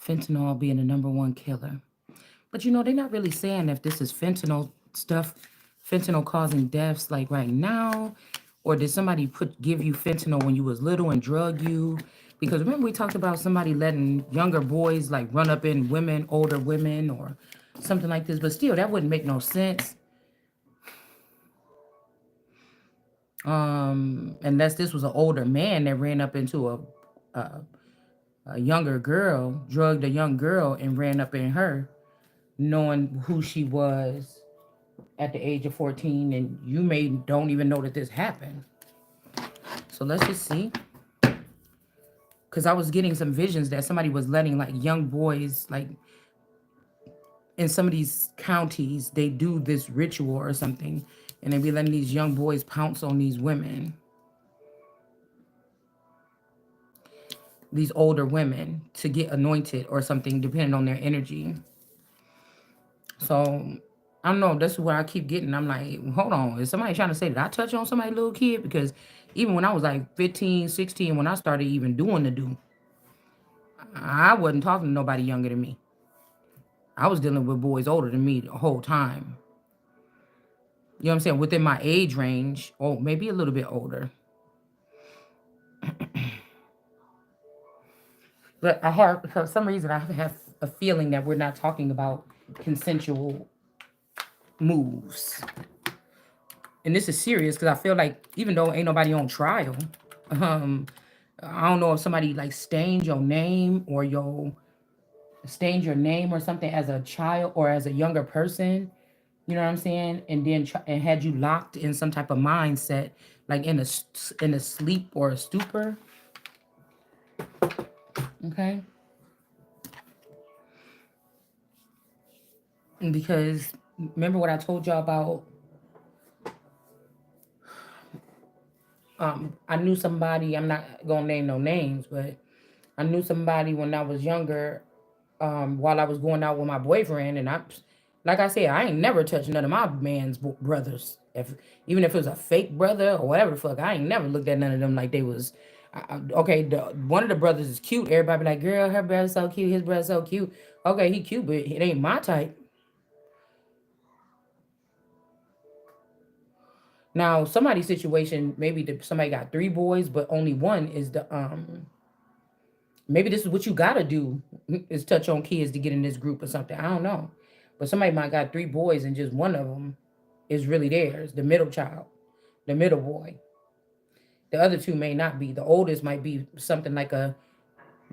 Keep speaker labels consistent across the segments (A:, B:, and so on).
A: Fentanyl being the number one killer. But you know, they're not really saying if this is fentanyl stuff, fentanyl causing deaths like right now, or did somebody give you fentanyl when you was little and drug you? Because remember we talked about somebody letting younger boys like run up in women, older women, or something like this. But still, that wouldn't make no sense. Unless this was an older man that ran up into a, a younger girl, drugged a young girl, and ran up in her, knowing who she was at the age of 14, and you may don't even know that this happened. So let's just see. Because I was getting some visions that somebody was letting like young boys, like in some of these counties, they do this ritual or something, and they be letting these young boys pounce on these women, these older women, to get anointed or something, depending on their energy. So I don't know. That's what I keep getting. I'm like, hold on. Is somebody trying to say that I touch on somebody's little kid? Because even when I was like 15, 16, when I started even doing the do, I wasn't talking to nobody younger than me. I was dealing with boys older than me the whole time. You know what I'm saying? Within my age range, or maybe a little bit older. But I have, for some reason, I have a feeling that we're not talking about consensual moves. And this is serious because I feel like even though ain't nobody on trial, um, I don't know if somebody like stained your name or something as a child or as a younger person. You know what I'm saying? And then and had you locked in some type of mindset, like in a sleep or a stupor. Okay, because remember what I told y'all about. I knew somebody. I'm not gonna name no names, but I knew somebody when I was younger. While I was going out with my boyfriend, and like I said, I ain't never touched none of my man's brothers. If even if it was a fake brother or whatever the fuck, I ain't never looked at none of them like they was. Okay, one of the brothers is cute. Everybody be like, girl, her brother's so cute. His brother's so cute. Okay, he cute, but it ain't my type. Now, somebody's situation, maybe somebody got three boys, but only one is the. Maybe this is what you gotta do is touch on kids to get in this group or something. I don't know, but somebody might got three boys and just one of them is really theirs, the middle child, the middle boy. The other two may not be. The oldest might be something like a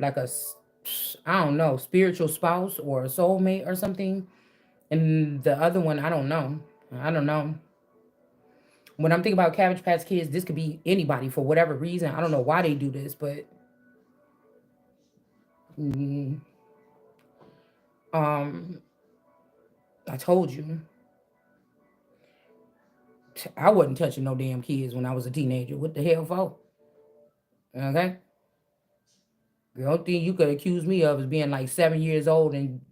A: I don't know, spiritual spouse or a soulmate or something, and the other one I don't know. I don't know. When I'm thinking about Cabbage Patch Kids, this could be anybody for whatever reason. I don't know why they do this, but mm, um, I told you I wasn't touching no damn kids when I was a teenager. What the hell for? Okay. The only thing you could accuse me of is being like 7 years old and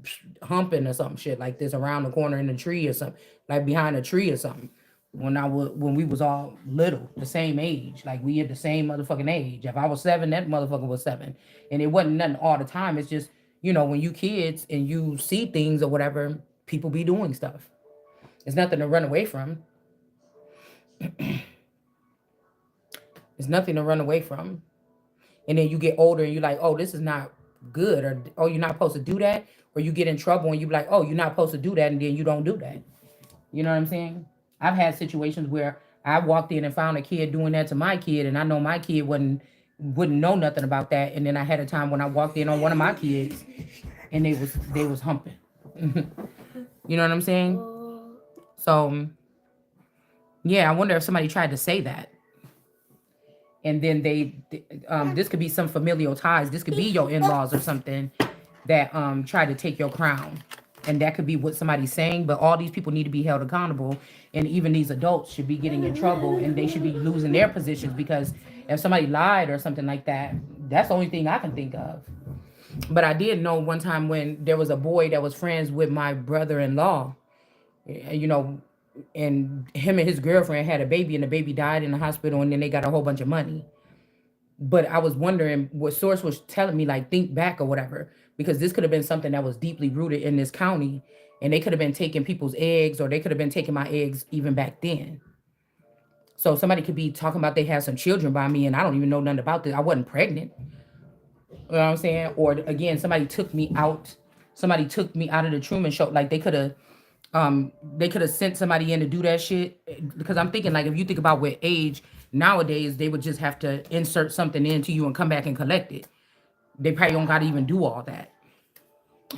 A: humping or some shit like this around the corner in a tree or something, like behind a tree or something. When we was all little, the same age, like we at the same motherfucking age. If I was seven, that motherfucker was seven, and it wasn't nothing all the time. It's just when you kids and you see things or whatever, people be doing stuff. It's nothing to run away from. It's nothing to run away from. And then you get older and you're like, oh, this is not good, or oh, you're not supposed to do that, or you get in trouble and you be like, oh, you're not supposed to do that, and then you don't do that. You know what I'm saying? I've had situations where I walked in and found a kid doing that to my kid, and I know my kid wouldn't know nothing about that, and then I had a time when I walked in on one of my kids, and they was humping. You know what I'm saying? So yeah, I wonder if somebody tried to say that, and then this could be some familial ties. This could be your in-laws or something that try to take your crown, and that could be what somebody's saying. But all these people need to be held accountable, and even these adults should be getting in trouble, and they should be losing their positions, because if somebody lied or something like that, that's the only thing I can think of. But I did know one time when there was a boy that was friends with my brother-in-law, you know and him and his girlfriend had a baby, and the baby died in the hospital, and then they got a whole bunch of money. But I was wondering what source was telling me, like, think back or whatever, because this could have been something that was deeply rooted in this county, and they could have been taking people's eggs, or they could have been taking my eggs even back then. So somebody could be talking about they had some children by me, and I don't even know nothing about this. I wasn't pregnant. You know what I'm saying? Or again, somebody took me out. Somebody took me out of the Truman Show. Like they could have sent somebody in to do that shit. Because I'm thinking, like, if you think about with age nowadays, they would just have to insert something into you and come back and collect it. They probably don't got to even do all that.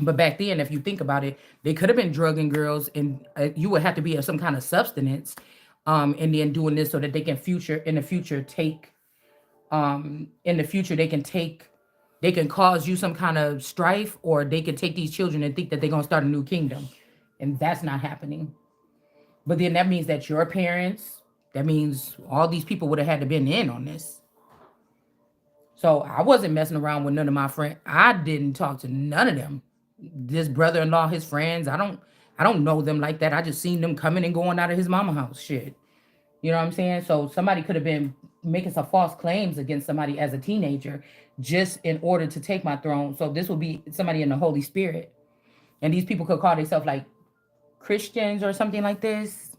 A: But back then, if you think about it, they could have been drugging girls, and you would have to be of some kind of substance, and then doing this so that they can future in the future take, in the future they can cause you some kind of strife, or they could take these children and think that they're gonna start a new kingdom, and that's not happening. But then that means that your parents, that means all these people would have had to been in on this. So I wasn't messing around with none of my friends. I didn't talk to none of them. This brother-in-law, his friends, I don't know them like that. I just seen them coming and going out of his mama house. Shit. You know what I'm saying? So somebody could have been making some false claims against somebody as a teenager just in order to take my throne. So this would be somebody in the Holy Spirit. And these people could call themselves like Christians or something like this.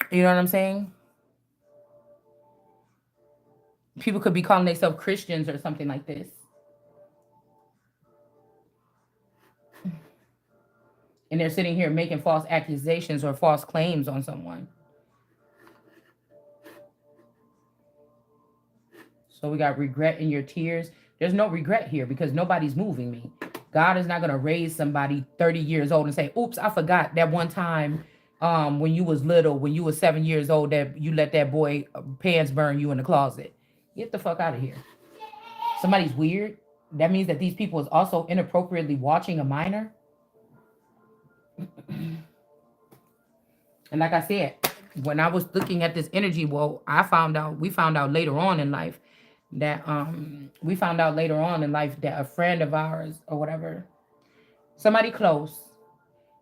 A: You know what I'm saying? People could be calling themselves Christians or something like this. And they're sitting here making false accusations or false claims on someone. So we got regret in your tears. There's no regret here because nobody's moving me. God is not going to raise somebody 30 years old and say, oops, I forgot that one time, when you was little, when you was 7 years old, that you let that boy pants burn you in the closet. Get the fuck out of here. Somebody's weird. That means that these people is also inappropriately watching a minor. And like I said, when I was looking at this energy, well, we found out later on in life that a friend of ours or whatever, somebody close,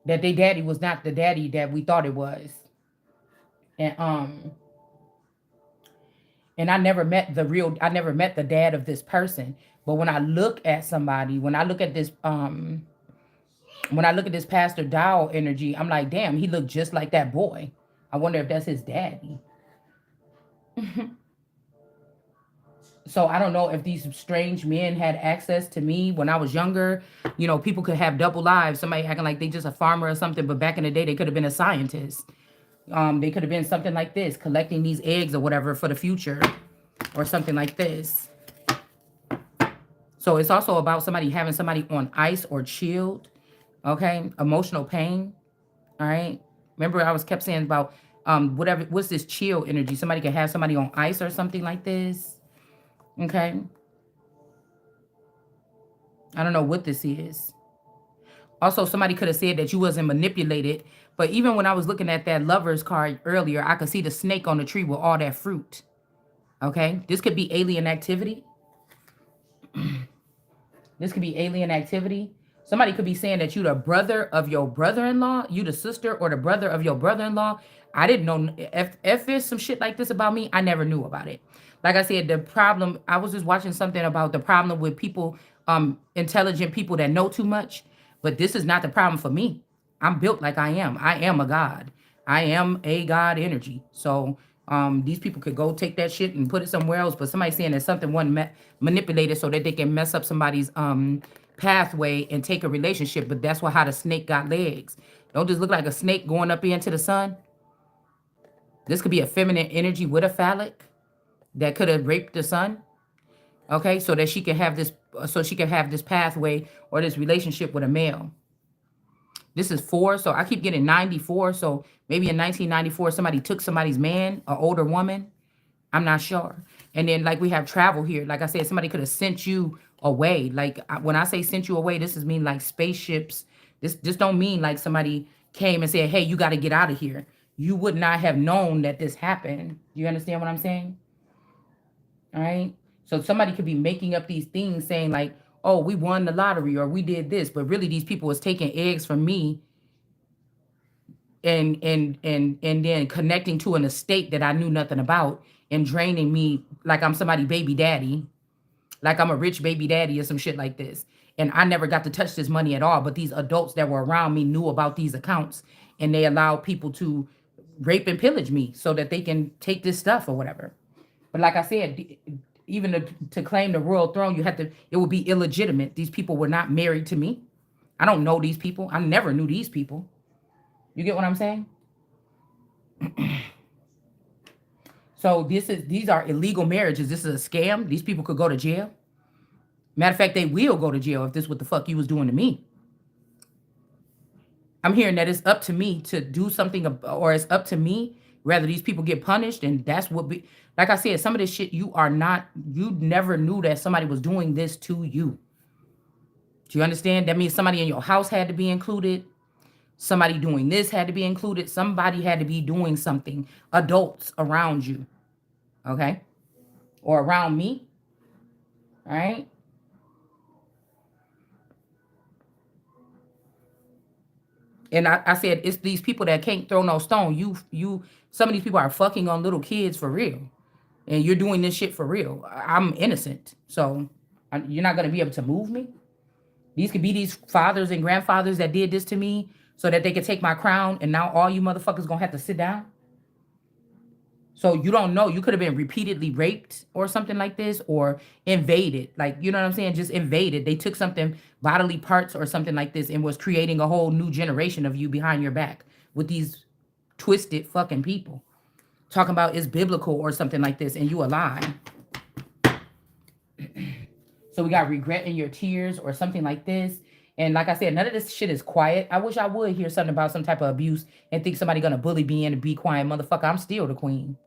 A: that their daddy was not the daddy that we thought it was. And I never met the dad of this person. But when I look at somebody, when I look at this Pastor Dow energy, I'm like, damn, he looked just like that boy. I wonder if that's his daddy. So I don't know if these strange men had access to me when I was younger. You know, people could have double lives. Somebody acting like they just a farmer or something, but back in the day, they could have been a scientist. They could have been something like this, collecting these eggs or whatever for the future, or something like this. So it's also about somebody having somebody on ice or chilled. Okay, emotional pain. All right. Remember, I was kept saying about whatever. What's this chill energy? Somebody could have somebody on ice or something like this. Okay. I don't know what this is. Also, somebody could have said that you wasn't manipulated. But even when I was looking at that lover's card earlier, I could see the snake on the tree with all that fruit. Okay. This could be alien activity. This could be alien activity. Somebody could be saying that you the brother of your brother-in-law, you the sister or the brother of your brother-in-law. I didn't know if there's some shit like this about me, I never knew about it. Like I said, the problem, I was just watching something about the problem with people, intelligent people that know too much. But this is not the problem for me. I'm built like I am. I am a god. I am a god energy. So these people could go take that shit and put it somewhere else. But somebody saying that something wasn't manipulated so that they can mess up somebody's pathway and take a relationship. But that's how the snake got legs. Don't just look like a snake going up into the sun. This could be a feminine energy with a phallic that could have raped the sun. Okay, so that she can have this pathway or this relationship with a male. This is 4, so I keep getting 94. So maybe in 1994, somebody took somebody's man, an older woman. I'm not sure. And then like we have travel here. Like I said, somebody could have sent you away. Like when I say sent you away, this is mean like spaceships. This don't mean like somebody came and said, hey, you got to get out of here. You would not have known that this happened. You understand what I'm saying? All right. So somebody could be making up these things saying like, oh, we won the lottery or we did this. But really these people was taking eggs from me and then connecting to an estate that I knew nothing about and draining me like I'm somebody baby daddy, like I'm a rich baby daddy or some shit like this. And I never got to touch this money at all. But these adults that were around me knew about these accounts and they allowed people to rape and pillage me so that they can take this stuff or whatever. But like I said, even to claim the royal throne, you had to, it would be illegitimate. These people were not married to me. I don't know these people. I never knew these people. You get what I'm saying? So these are illegal marriages. This is a scam. These people could go to jail. Matter of fact, they will go to jail if this is what the fuck you was doing to me. I'm hearing that it's up to me to do something, or it's up to me whether these people get punished, and that's what we. Like I said, some of this shit you are not. You never knew that somebody was doing this to you. Do you understand? That means somebody in your house had to be included. Somebody doing this had to be included. Somebody had to be doing something. Adults around you, okay, or around me, all right. And I said, it's these people that can't throw no stone. Some of these people are fucking on little kids for real. And you're doing this shit for real. I'm innocent. So you're not going to be able to move me. These could be these fathers and grandfathers that did this to me so that they could take my crown. And now all you motherfuckers going to have to sit down. So you don't know. You could have been repeatedly raped or something like this, or invaded. Like, you know what I'm saying? Just invaded. They took something, bodily parts or something like this, and was creating a whole new generation of you behind your back with these twisted fucking people. Talking about it's biblical or something like this, and you a lie. So we got regret in your tears or something like this. And like I said, none of this shit is quiet. I wish I would hear something about some type of abuse and think somebody gonna bully me and be quiet. Motherfucker, I'm still the queen.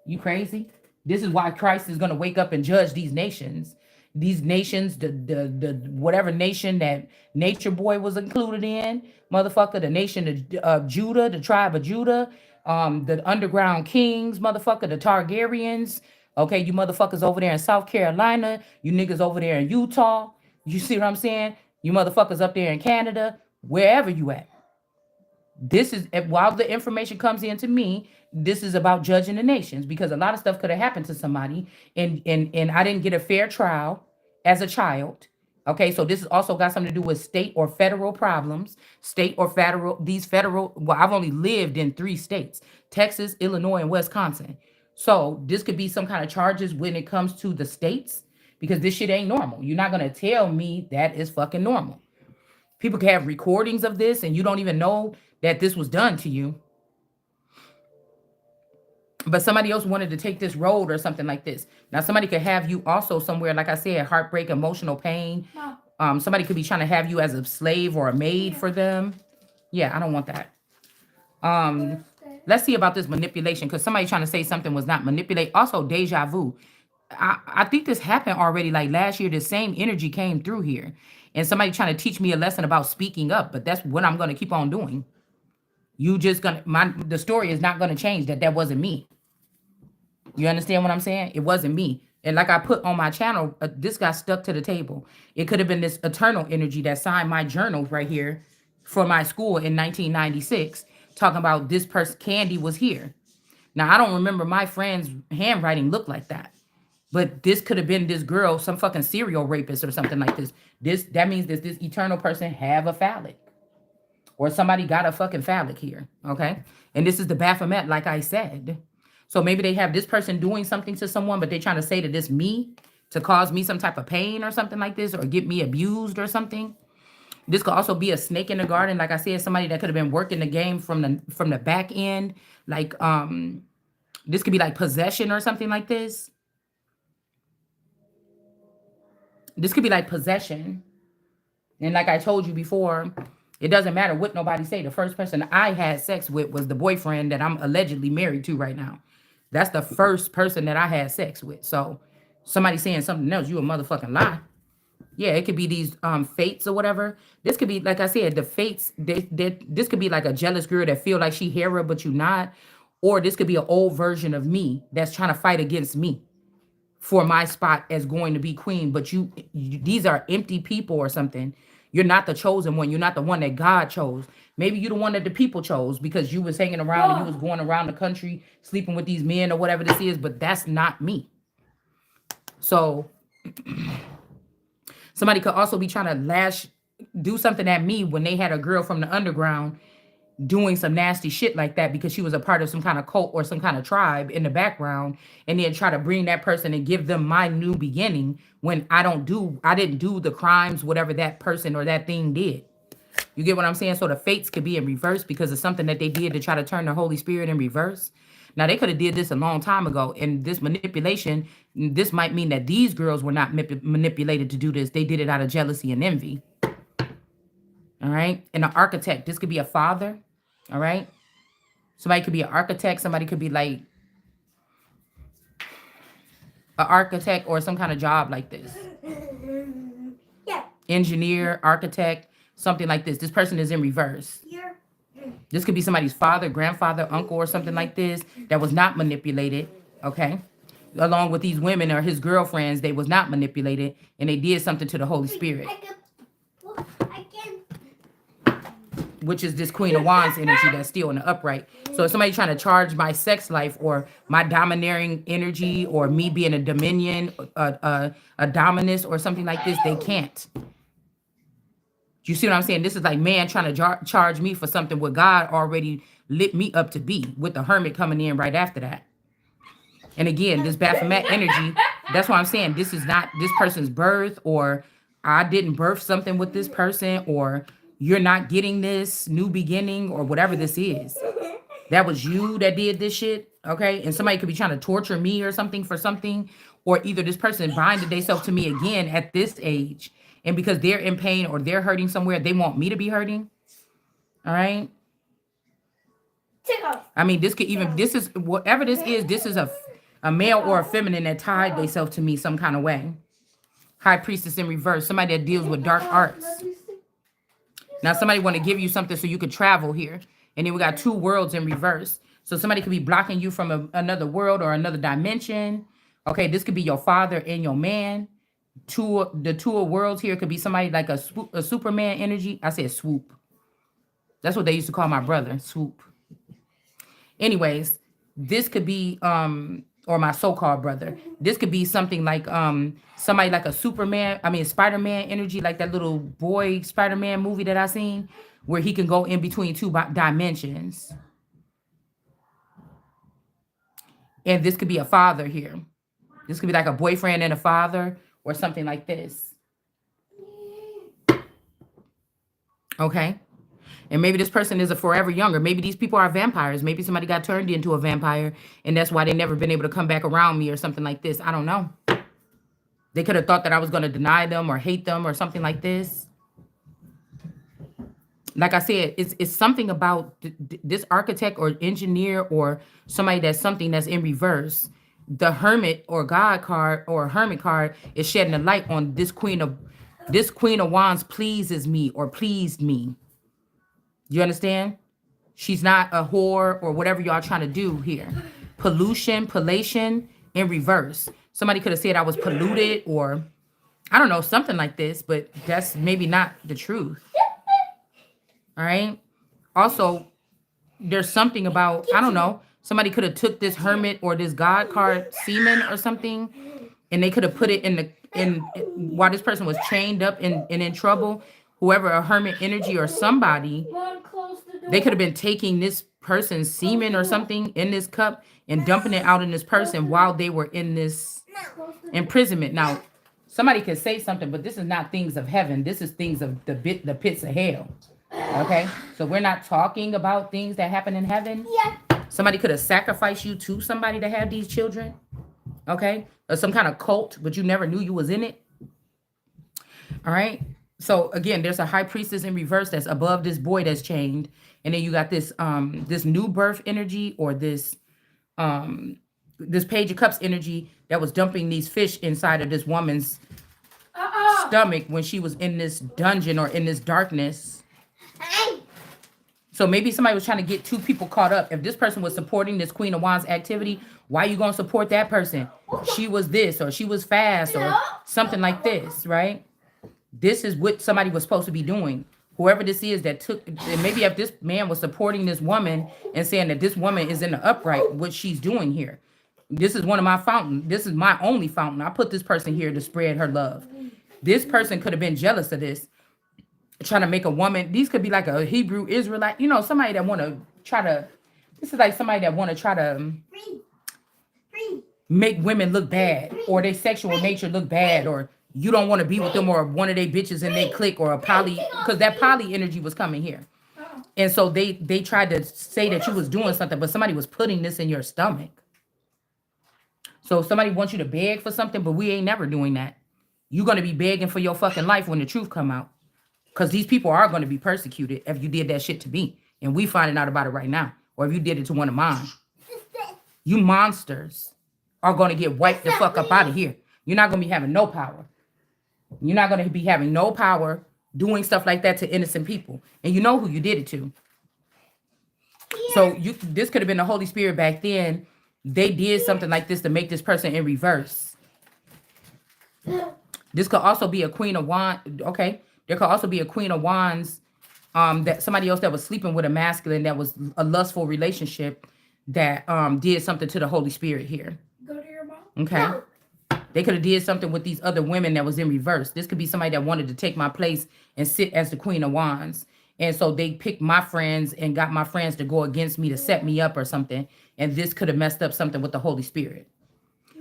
A: You crazy? This is why Christ is going to wake up and judge these nations. These nations, the whatever nation that Nature Boy was included in, motherfucker, the nation of Judah, the tribe of Judah, the underground kings, motherfucker, the Targaryens. Okay, you motherfuckers over there in South Carolina, you niggas over there in Utah. You see what I'm saying? You motherfuckers up there in Canada, wherever you at. This is, while the information comes into me, this is about judging the nations, because a lot of stuff could have happened to somebody, and I didn't get a fair trial as a child. Okay, so this has also got something to do with state or federal problems. State or federal, these federal, well, I've only lived in 3 states: Texas, Illinois, and Wisconsin. So this could be some kind of charges when it comes to the states, because this shit ain't normal. You're not gonna tell me that is fucking normal. People can have recordings of this and you don't even know that this was done to you. But somebody else wanted to take this road or something like this. Now, somebody could have you also somewhere, like I said, heartbreak, emotional pain. Somebody could be trying to have you as a slave or a maid for them. Yeah, I don't want that. Let's see about this manipulation, because somebody trying to say something was not manipulate. Also, deja vu. I think this happened already, like last year. The same energy came through here. And somebody trying to teach me a lesson about speaking up. But that's what I'm going to keep on doing. You just gonna, the story is not gonna change that wasn't me. You understand what I'm saying? It wasn't me. And like I put on my channel, this got stuck to the table. It could have been this eternal energy that signed my journals right here for my school in 1996, talking about this person, Candy, was here. Now, I don't remember my friend's handwriting look like that, but this could have been this girl, some fucking serial rapist or something like this. That means that this eternal person have a phallic. Or somebody got a fucking phallic here, okay? And this is the Baphomet, like I said. So maybe they have this person doing something to someone, but they're trying to say that this me to cause me some type of pain or something like this, or get me abused or something. This could also be a snake in the garden. Like I said, somebody that could have been working the game from the back end. Like, this could be like possession or something like this. This could be like possession. And like I told you before, it doesn't matter what nobody say. The first person I had sex with was the boyfriend that I'm allegedly married to right now. That's the first person that I had sex with. So somebody saying something else, you a motherfucking lie. Yeah, it could be these fates or whatever. This could be, like I said, the fates. This could be like a jealous girl that feel like she Hera, but you not. Or this could be an old version of me that's trying to fight against me for my spot as going to be queen. But these are empty people or something. You're not the chosen one. You're not the one that God chose. Maybe you're the one that the people chose because you was hanging around and you was going around the country sleeping with these men or whatever this is, but that's not me. So somebody could also be trying to do something at me when they had a girl from the underground doing some nasty shit like that because she was a part of some kind of cult or some kind of tribe in the background, and then try to bring that person and give them my new beginning when I didn't do the crimes, whatever that person or that thing did. You get what I'm saying? So the fates could be in reverse because of something that they did to try to turn the Holy Spirit in reverse. Now, they could have did this a long time ago, and this manipulation, this might mean that these girls were not manipulated to do this. They did it out of jealousy and envy. All right? And an architect, this could be a father. All right? Somebody could be an architect. Somebody could be like an architect or some kind of job like this. Yeah. Engineer, architect, something like this. This person is in reverse. Yeah. This could be somebody's father, grandfather, uncle, or something like this that was not manipulated. Okay? Along with these women or his girlfriends, they was not manipulated, and they did something to the Holy Spirit. Which is this Queen of Wands energy that's still in the upright. So if somebody trying to charge my sex life or my domineering energy or me being a dominion, a dominus or something like this, they can't. You see what I'm saying? This is like man trying to charge me for something what God already lit me up to be, with the Hermit coming in right after that. And again, this Baphomet energy, that's why I'm saying this is not this person's birth, or I didn't birth something with this person, or you're not getting this new beginning or whatever this is. That was you that did this shit, okay? And somebody could be trying to torture me or something for something, or either this person binded themselves to me again at this age, and because they're in pain or they're hurting somewhere, they want me to be hurting, all right? I mean, this is whatever this is a male or a feminine that tied themselves to me some kind of way. High Priestess in reverse, somebody that deals with dark arts. Now, somebody want to give you something so you could travel here. And then we got two worlds in reverse. So somebody could be blocking you from another world or another dimension. Okay, this could be your father and your man. The two of worlds here could be somebody like a Superman energy. I said swoop. That's what they used to call my brother, swoop. Anyways, this could be or my so-called brother. This could be something like somebody like a Spider-Man energy, like that little boy Spider-Man movie that I seen, where he can go in between two dimensions. And this could be a father here. This could be like a boyfriend and a father or something like this. Okay? And maybe this person is a forever younger. Maybe these people are vampires. Maybe somebody got turned into a vampire, and that's why they never been able to come back around me or something like this. I don't know. They could have thought that I was going to deny them or hate them or something like this. Like I said, it's something about this architect or engineer or somebody that's something that's in reverse. The Hermit or God card or Hermit card is shedding a light on this Queen of Wands pleases me or pleased me. You understand? She's not a whore or whatever y'all trying to do here. Palatial in reverse. Somebody could have said I was polluted or I don't know, something like this, but that's maybe not the truth. All right. Also, there's something about, I don't know, somebody could have took this Hermit or this God card semen or something, and they could have put it in while this person was chained up and in trouble. Whoever, a Hermit energy or somebody, they could have been taking this person's semen or something in this cup and dumping it out in this person while they were in this imprisonment. Now, somebody could say something, but this is not things of heaven. This is things of the pits of hell. Okay? So we're not talking about things that happen in heaven. Yeah. Somebody could have sacrificed you to somebody to have these children. Okay? Or some kind of cult, but you never knew you was in it. All right? So again, there's a High Priestess in reverse that's above this boy that's chained, and then you got this this new birth energy or this Page of Cups energy that was dumping these fish inside of this woman's stomach when she was in this dungeon or in this darkness. So maybe somebody was trying to get two people caught up. If this person was supporting this Queen of Wands activity, why are you gonna support that person? She was this or she was fast or something like this, right? This is what somebody was supposed to be doing. Whoever this is that took, and maybe if this man was supporting this woman and saying that this woman is in the upright, what she's doing here. This is one of my fountain. This is my only fountain. I put this person here to spread her love. This person could have been jealous of this, trying to make a woman. These could be like a Hebrew Israelite, you know, somebody that want to try to. This is like somebody that want to try to make women look bad, or their sexual nature look bad, or you don't want to be with them, or one of they bitches and they click, or a poly, because that poly energy was coming here. And so they tried to say that you was doing something, but somebody was putting this in your stomach. So if somebody wants you to beg for something, but we ain't never doing that. You're going to be begging for your fucking life when the truth come out. Because these people are going to be persecuted if you did that shit to me. And we finding out about it right now. Or if you did it to one of mine. You monsters are going to get wiped the fuck up out of here. You're not going to be having no power. You're not going to be having no power doing stuff like that to innocent people. And you know who you did it to. So this could have been the Holy Spirit back then. They did something like this to make this person in reverse. This could also be a Queen of Wands. Okay. There could also be a Queen of Wands. That somebody else that was sleeping with a masculine, that was a lustful relationship, that did something to the Holy Spirit here.
B: Go to your mom.
A: Okay. No. They could have did something with these other women that was in reverse. This could be somebody that wanted to take my place and sit as the Queen of Wands. And so they picked my friends and got my friends to go against me to set me up or something. And this could have messed up something with the Holy Spirit.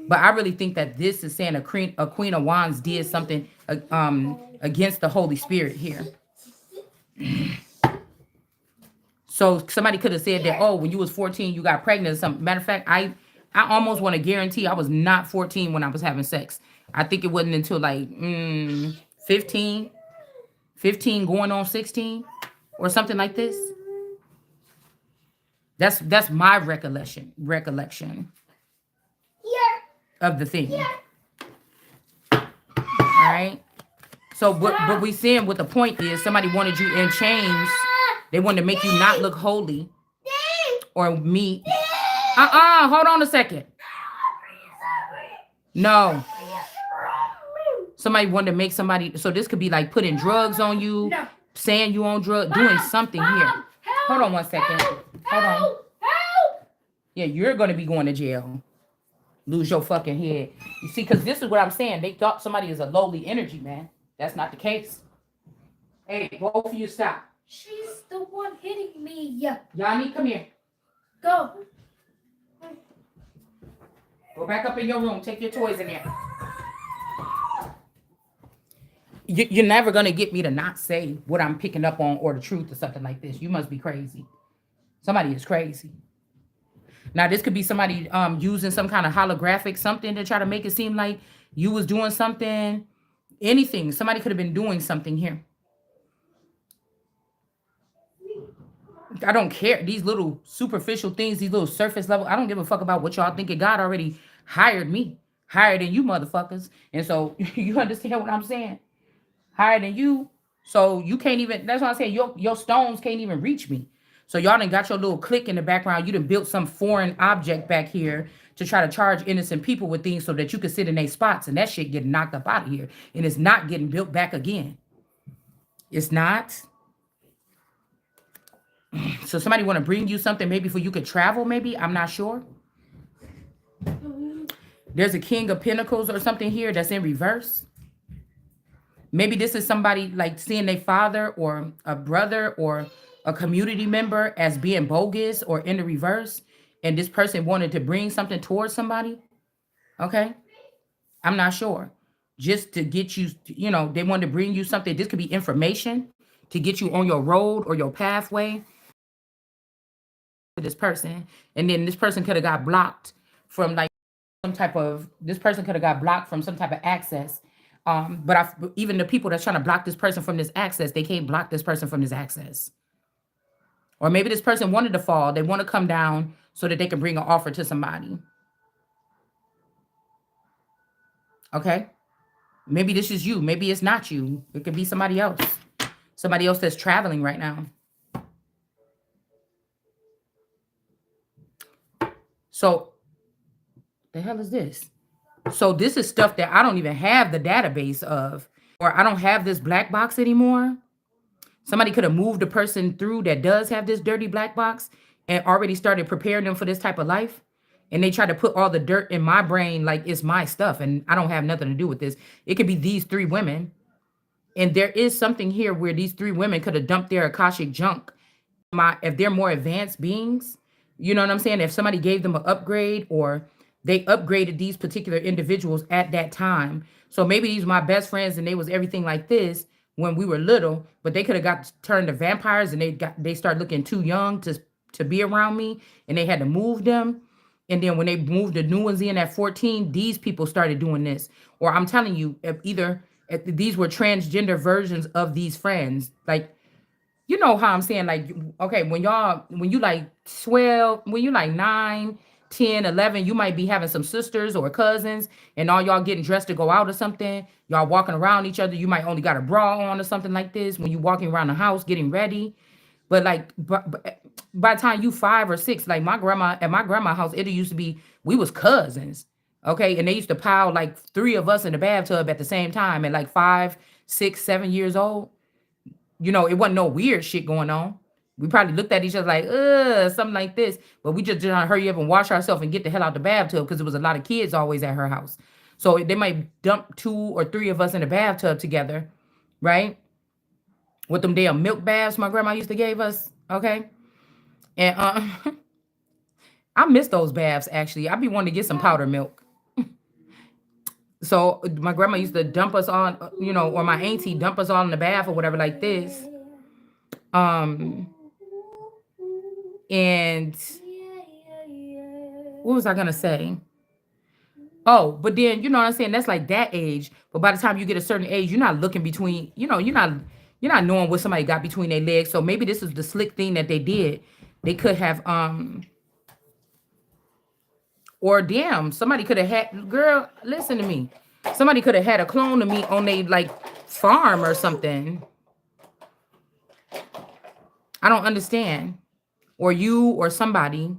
A: But I really think that this is saying a Queen of Wands did something against the Holy Spirit here. So somebody could have said that, oh, when you was 14, you got pregnant or something. Matter of fact, I almost want to guarantee I was not 14 when I was having sex. I think it wasn't until like 15 going on 16 or something like this. That's my recollection of the thing. All right. So what we seeing what the point is, somebody wanted you in chains. They wanted to make you not look holy or meet. Hold on a second. No. Somebody wanted to make somebody, so this could be like putting drugs on you, saying you on drugs, doing something here. Hold on one second. Hold on. Yeah, you're going to be going to jail. Lose your fucking head. You see, because this is what I'm saying. They thought somebody is a lowly energy, man. That's not the case. Hey, both of you stop.
B: She's the one hitting me.
A: Yanni, come here.
B: Go.
A: Go back up in your room. Take your toys in there. You're never going to get me to not say what I'm picking up on or the truth or something like this. You must be crazy. Somebody is crazy. Now, this could be somebody using some kind of holographic something to try to make it seem like you was doing something. Anything. Somebody could have been doing something here. I don't care. These little superficial things, these little surface level, I don't give a fuck about what y'all thinking. God already hired me. Higher than you motherfuckers. And so you understand what I'm saying? Higher than you. So you can't even, that's why I say your stones can't even reach me. So y'all done got your little clique in the background. You done built some foreign object back here to try to charge innocent people with things so that you could sit in their spots. And that shit getting knocked up out of here. And it's not getting built back again. It's not. So somebody want to bring you something maybe for you could travel maybe. I'm not sure. There's a King of Pentacles or something here that's in reverse. Maybe this is somebody like seeing their father or a brother or a community member as being bogus or in the reverse. And this person wanted to bring something towards somebody. Okay. I'm not sure. Just to get you, you know, they wanted to bring you something. This could be information to get you on your road or your pathway. This person. And then this person could have got blocked from like some type of, this person could have got blocked from some type of access. But even the people that's trying to block this person from this access, they can't block this person from this access. Or maybe this person wanted to fall. They want to come down so that they can bring an offer to somebody. Okay. Maybe this is you. Maybe it's not you. It could be somebody else. Somebody else that's traveling right now. So the hell is this? So this is stuff that I don't even have the database of. or I don't have this black box anymore. Somebody could have moved a person through that does have this dirty black box and already started preparing them for this type of life. And they try to put all the dirt in my brain like it's my stuff and I don't have nothing to do with this. It could be these three women. And there is something here where these three women could have dumped their Akashic junk. If they're more advanced beings, you know what I'm saying? If somebody gave them an upgrade or they upgraded these particular individuals at that time. So maybe these my best friends and they was everything like this when we were little, but they could have got turned to vampires and they started looking too young to be around me and they had to move them. And then when they moved the new ones in at 14, these people started doing this. Or I'm telling you, if these were transgender versions of these friends. Like, you know how I'm saying, like, okay, when you like 12, when you like 9, 10, 11, you might be having some sisters or cousins and all y'all getting dressed to go out or something. Y'all walking around each other. You might only got a bra on or something like this when you walking around the house getting ready. But like, by the time you 5 or 6, like my grandma at my grandma's house, it used to be we was cousins, okay, and they used to pile like 3 of us in the bathtub at the same time at like 5, 6, 7 years old. You know, it wasn't no weird shit going on. We probably looked at each other like, something like this, but we just trying to hurry up and wash ourselves and get the hell out the bathtub because there was a lot of kids always at her house. So they might dump 2 or 3 of us in the bathtub together, right? With them damn milk baths my grandma used to give us, okay? And I miss those baths actually. I be wanting to get some powder milk. So my grandma used to dump us on, or my auntie dump us all in the bath or whatever like this. Um, and what was I gonna say? Oh, but then you know what I'm saying? That's like that age. But by the time you get a certain age, you're not looking between, you're not knowing what somebody got between their legs. So maybe this is the slick thing that they did. They could have or damn, somebody could have had, girl, listen to me. Somebody could have had a clone of me on a like farm or something. I don't understand. Or you or somebody.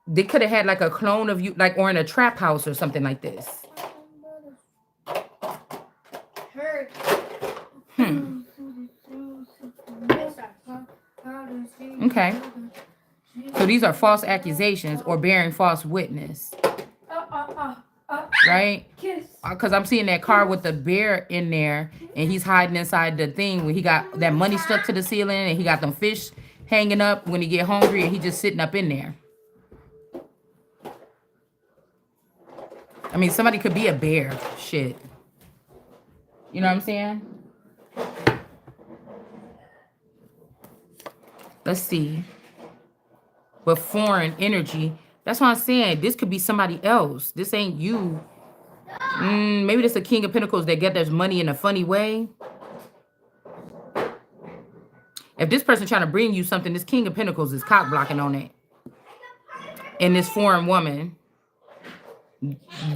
A: They could have had like a clone of you, like, or in a trap house or something like this. Okay. So these are false accusations or bearing false witness. Right? Because I'm seeing that car with the bear in there and he's hiding inside the thing when he got that money stuck to the ceiling and he got them fish hanging up when he get hungry and he just sitting up in there. I mean, somebody could be a bear. Shit. You know what I'm saying? Let's see. But foreign energy. That's what I'm saying. This could be somebody else. This ain't you. Maybe this is a King of Pentacles that get their money in a funny way. If this person trying to bring you something, this King of Pentacles is cock blocking on it. And this foreign woman,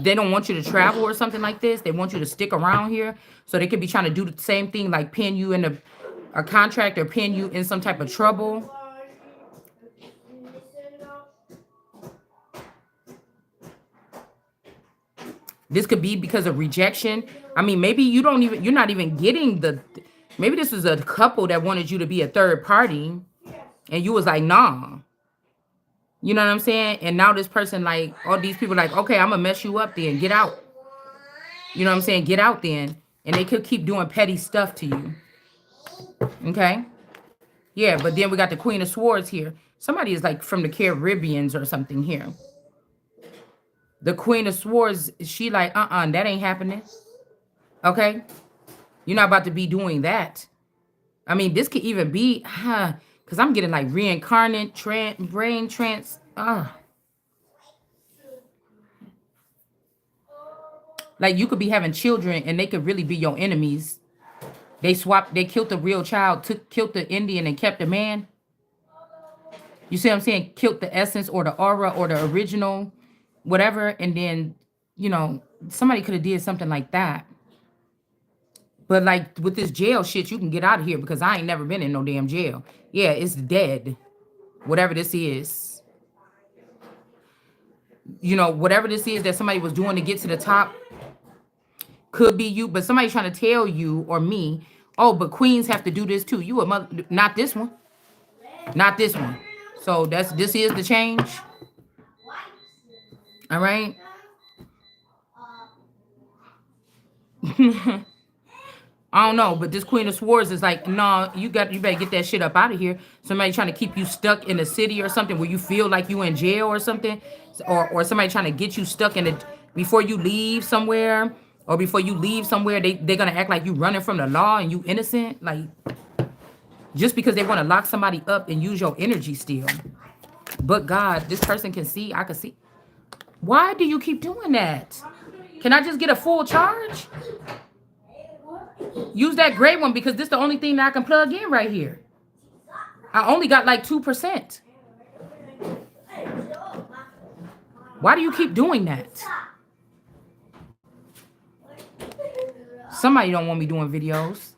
A: they don't want you to travel or something like this. They want you to stick around here. So they could be trying to do the same thing, like pin you in a contract or pin you in some type of trouble. This could be because of rejection. I mean, maybe you're not even getting maybe this is a couple that wanted you to be a third party and you was like, nah. You know what I'm saying? And now this person, like, all these people like, okay, I'm gonna mess you up then. Get out. You know what I'm saying? Get out then. And they could keep doing petty stuff to you. Okay? Yeah, but then we got the Queen of Swords here. Somebody is like from the Caribbeans or something here. The Queen of Swords, she like, that ain't happening. Okay? You're not about to be doing that. I mean, this could even be, because I'm getting like reincarnate, brain trance. Like you could be having children and they could really be your enemies. They killed the real child, killed the Indian and kept the man. You see what I'm saying? Killed the essence or the aura or the original, whatever. And then, somebody could have did something like that. But like with this jail shit, you can get out of here because I ain't never been in no damn jail. Yeah, it's dead. Whatever this is. Whatever this is that somebody was doing to get to the top. Could be you, but somebody trying to tell you or me, oh, but queens have to do this too. You a mother, not this one, not this one. So this is the change. All right. I don't know, but this Queen of Swords is like, no, you better get that shit up out of here. Somebody trying to keep you stuck in a city or something where you feel like you in jail or something, or somebody trying to get you stuck in it before you leave somewhere, or before you leave somewhere, they're gonna act like you running from the law and you innocent, like just because they want to lock somebody up and use your energy still. But God, this person can see, I can see. Why do you keep doing that? Can I just get a full charge? Use that gray one because this is the only thing that I can plug in right here. I only got like 2%. Why do you keep doing that? Somebody don't want me doing videos.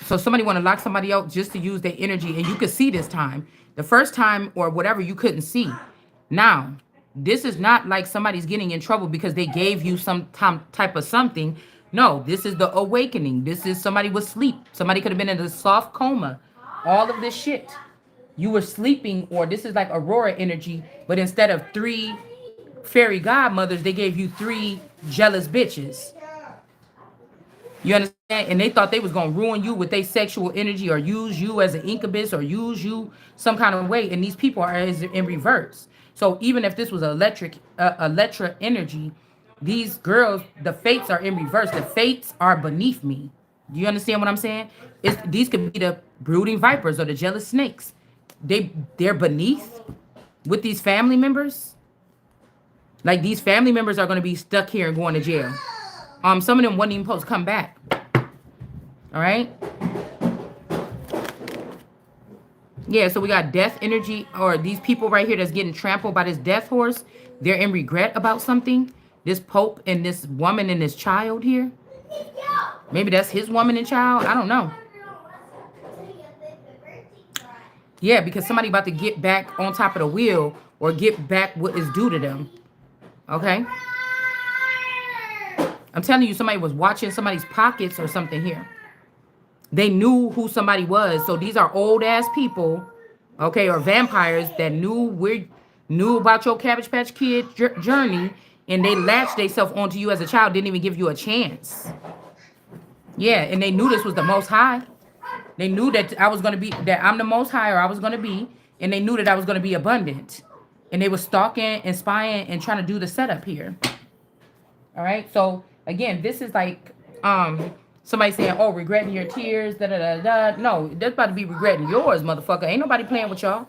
A: So somebody want to lock somebody out just to use their energy. And you could see this time. The first time or whatever, you couldn't see. Now, this is not like somebody's getting in trouble because they gave you some type of something. No, this is the awakening. This is somebody was asleep. Somebody could have been in a soft coma. All of this shit. You were sleeping, or this is like Aurora energy, but instead of 3 fairy godmothers, they gave you 3 jealous bitches. You understand? And they thought they was going to ruin you with their sexual energy or use you as an incubus or use you some kind of way. And these people are in reverse. So even if this was Electra energy, these girls, the fates are in reverse. The fates are beneath me. Do you understand what I'm saying? These could be the brooding vipers or the jealous snakes. They're beneath with these family members. Like these family members are going to be stuck here and going to jail. Some of them wasn't even supposed to come back. All right. Yeah, so we got death energy, or these people right here that's getting trampled by this death horse. They're in regret about something. This Pope and this woman and this child here. Maybe that's his woman and child. I don't know. Yeah, because somebody about to get back on top of the wheel or get back what is due to them. Okay. I'm telling you, somebody was watching somebody's pockets or something here. They knew who somebody was. So these are old ass people, okay, or vampires that knew about your Cabbage Patch Kid journey, and they latched themselves onto you as a child, didn't even give you a chance. Yeah, and they knew this was the Most High. They knew that I was going to be, that I'm the Most High, or I was going to be, and they knew that I was going to be abundant. And they were stalking and spying and trying to do the setup here. All right, so again, this is like somebody saying, oh, regretting your tears, da-da-da-da. No, that's about to be regretting yours, motherfucker. Ain't nobody playing with y'all.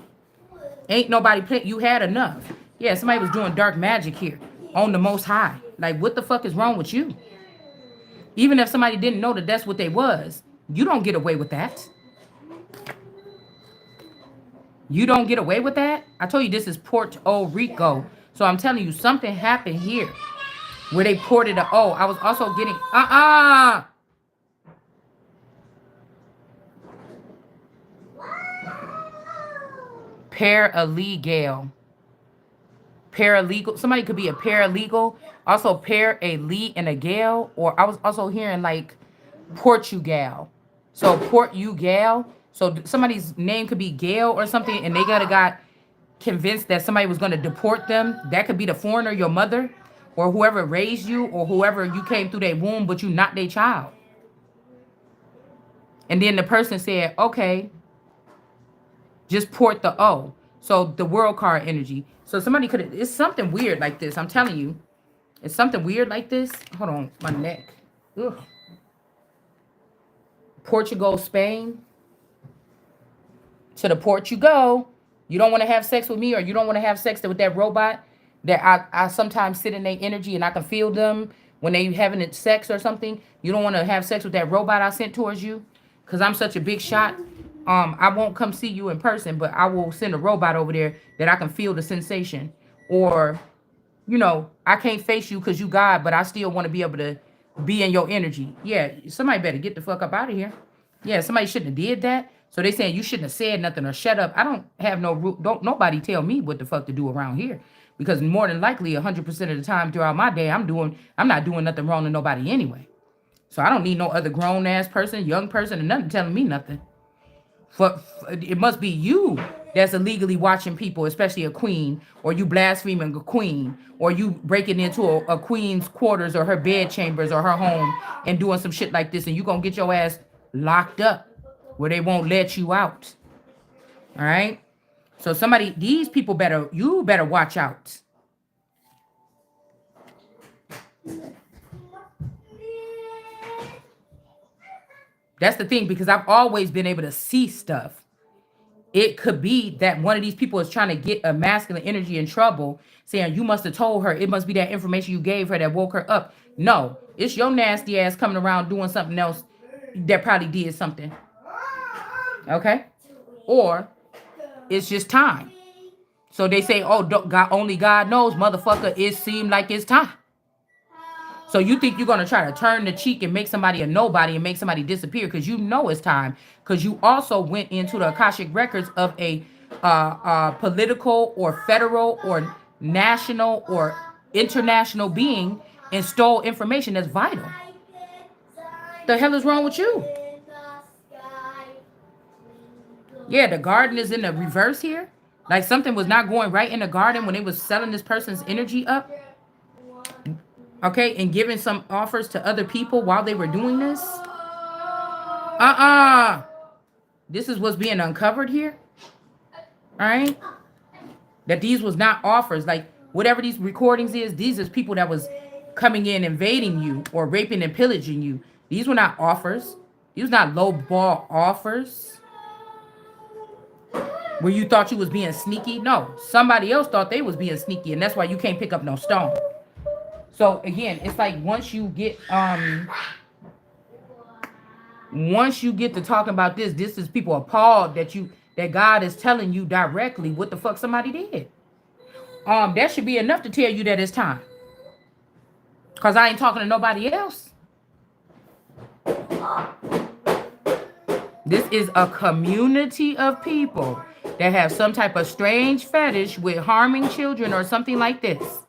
A: Ain't nobody playing. You had enough. Yeah, somebody was doing dark magic here on the Most High. Like, what the fuck is wrong with you? Even if somebody didn't know that that's what they was, you don't get away with that. You don't get away with that? I told you this is Puerto Rico. So I'm telling you, something happened here where they ported a, oh, I was also getting, paralegal. Paralegal. Somebody could be a paralegal. Also para-a-lee and a gal. Or I was also hearing like Portugal. So Portugal. So somebody's name could be Gail or something, and they got convinced that somebody was going to deport them. That could be the foreigner, your mother, or whoever raised you, or whoever you came through their womb, but you not their child. And then the person said, okay, just port the O. So the world card energy. So somebody could, it's something weird like this. I'm telling you. It's something weird like this. Hold on, my neck. Ugh. Portugal, Spain. To the port you go. You don't want to have sex with me, or you don't want to have sex with that robot that I sometimes sit in their energy and I can feel them when they having sex or something. You don't want to have sex with that robot I sent towards you because I'm such a big shot. I won't come see you in person, but I will send a robot over there that I can feel the sensation. Or, you know, I can't face you because you God, but I still want to be able to be in your energy. Yeah, somebody better get the fuck up out of here. Yeah, somebody shouldn't have did that. So they saying you shouldn't have said nothing or shut up. I don't have no root. Don't nobody tell me what the fuck to do around here. Because more than likely, 100% of the time throughout my day, I'm not doing nothing wrong to nobody anyway. So I don't need no other grown ass person, young person, or nothing telling me nothing. It must be you that's illegally watching people, especially a queen, or you blaspheming a queen, or you breaking into a queen's quarters or her bed chambers or her home and doing some shit like this, and you gonna get your ass locked up where they won't let you out. All right. So these people you better watch out. That's the thing, because I've always been able to see stuff. It could be that one of these people is trying to get a masculine energy in trouble, saying you must have told her. It must be that information you gave her that woke her up. No, it's your nasty ass coming around doing something else that probably did something. Okay? Or it's just time. So they say, oh, God, only God knows, motherfucker, it seemed like it's time. So you think you're going to try to turn the cheek and make somebody a nobody and make somebody disappear because you know it's time. Because you also went into the Akashic records of a political or federal or national or international being and stole information that's vital. The hell is wrong with you? Yeah, the garden is in the reverse here. Like something was not going right in the garden when they was selling this person's energy up. Okay, and giving some offers to other people while they were doing this. This is what's being uncovered here. All right. That these was not offers. Like whatever these recordings is, these is people that was coming in, invading you or raping and pillaging you. These were not offers. These were not low ball offers. Where you thought you was being sneaky. No, somebody else thought they was being sneaky, and that's why you can't pick up no stone. So again, it's like once you get to talking about this is people appalled that God is telling you directly what the fuck somebody did. That should be enough to tell you that it's time. Cause I ain't talking to nobody else. This is a community of people that have some type of strange fetish with harming children or something like this.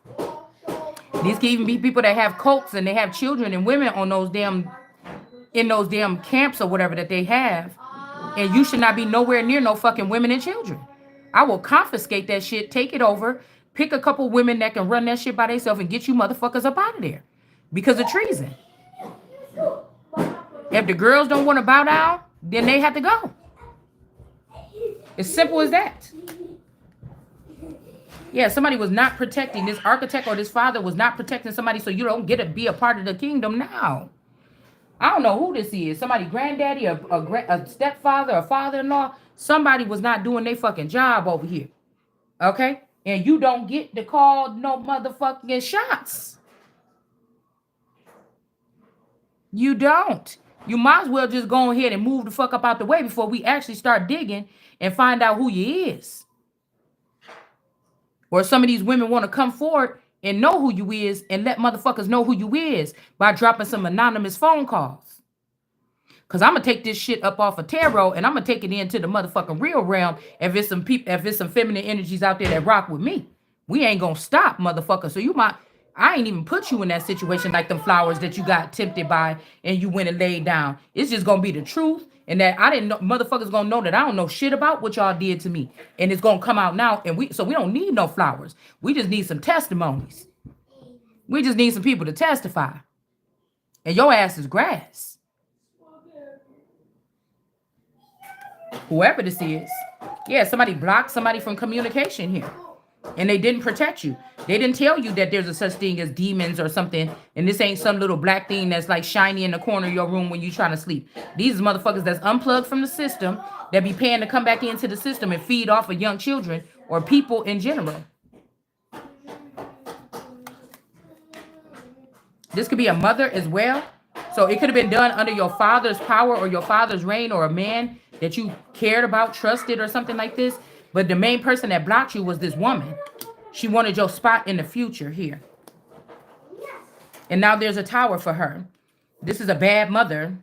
A: These can even be people that have cults and they have children and women on those damn camps or whatever that they have. And you should not be nowhere near no fucking women and children. I will confiscate that shit, take it over, pick a couple women that can run that shit by themselves and get you motherfuckers up out of there. Because of treason. If the girls don't want to bow down, then they have to go. As simple as that. Yeah, somebody was not protecting, this architect or this father was not protecting somebody so you don't get to be a part of the kingdom now. I don't know who this is. Somebody granddaddy, a stepfather, a father-in-law. Somebody was not doing their fucking job over here. Okay? And you don't get to call no motherfucking shots. You don't. You might as well just go ahead and move the fuck up out the way before we actually start digging and find out who you is. Or some of these women want to come forward and know who you is and let motherfuckers know who you is by dropping some anonymous phone calls. Because I'm going to take this shit up off of tarot and I'm going to take it into the motherfucking real realm if it's some people, if it's some feminine energies out there that rock with me. We ain't going to stop, motherfucker. So I ain't even put you in that situation like them flowers that you got tempted by and you went and laid down. It's just going to be the truth. And that I didn't know, motherfuckers gonna know that I don't know shit about what y'all did to me. And it's gonna come out now. And we don't need no flowers. We just need some testimonies. We just need some people to testify. And your ass is grass. Whoever this is. Yeah, somebody blocked somebody from communication here. And they didn't protect you. They didn't tell you that there's a such thing as demons or something. And this ain't some little black thing that's like shiny in the corner of your room when you're trying to sleep. These motherfuckers that's unplugged from the system that be paying to come back into the system and feed off of young children or people in general. This could be a mother as well. So it could have been done under your father's power or your father's reign or a man that you cared about, trusted or something like this. But the main person that blocked you was this woman. She wanted your spot in the future here. And now there's a tower for her. This is a bad mother.